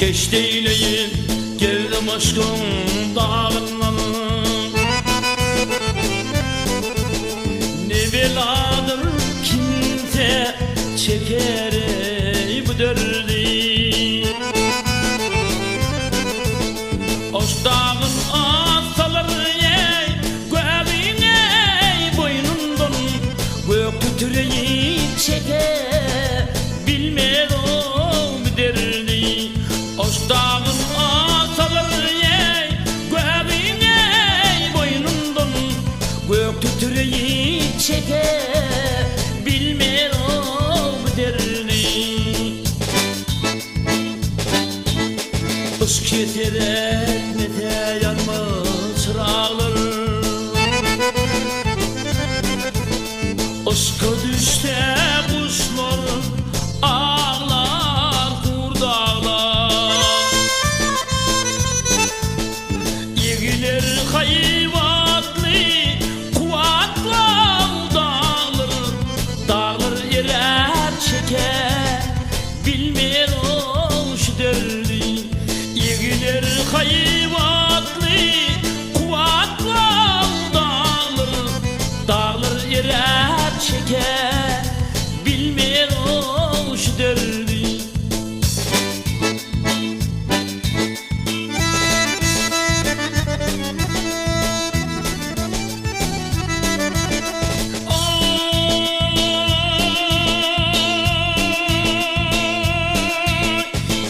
Keş değileyim geldim aşkım dağlarına. Ne beladır kimse çeker bu derdi. Oş dağın asaları göğüne boynundan gök tütüreyi çeker bilmez o bu derdi. Oş dağın asaları göğüne boynundan gök tütüreyi çeker bilmez o bu derdi. Işk yeter etmete yanmaz çırağlar. Işka düşte kuşlar ağlar kurdağlar. Yegiler hayvatlı kuatlar dağlar. Dağlar erer çeker bilmer o şu derdi. Yegiler hayvatlı kuatlar dağlar. Dağlar erer çeker bilmer o şu derdi.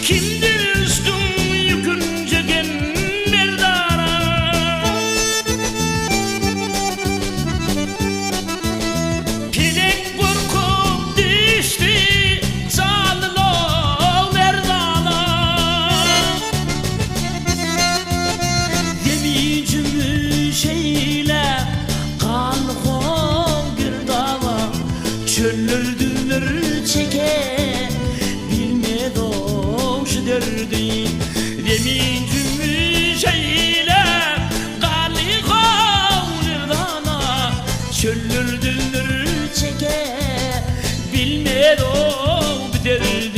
Kimdir üstün yükünce merdana. Pilek korkup düştü sağlığı merdana. Yemiyicimi şeyle kanlıkon girdava. Çöller dünler çeker bilmez o şu derdi. Yemiyicimi şeyle kanlıkon girdava. Çöller dünler çeker bilmez o bu derdi.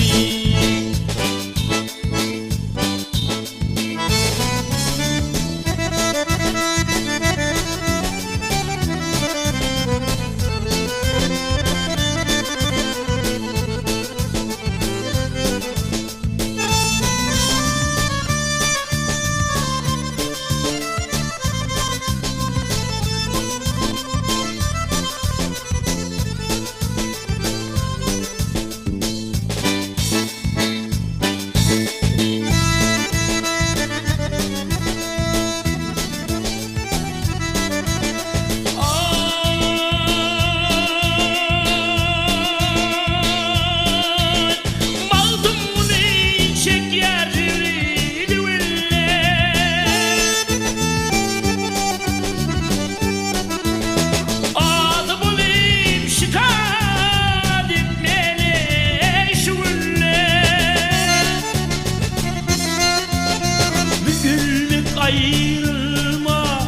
Ayrılma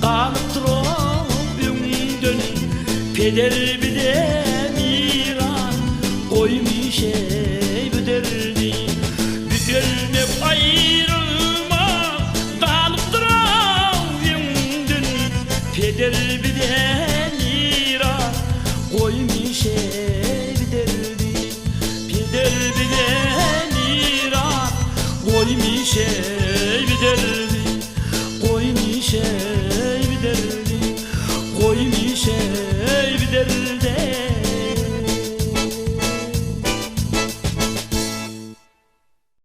kalıp ömrümden. Peder biden İran koymuş bu derdi. Bükelmek ayrılma kalıp ömrümden. Peder biden İran koymuş bu derdi. Peder biden İran koymuş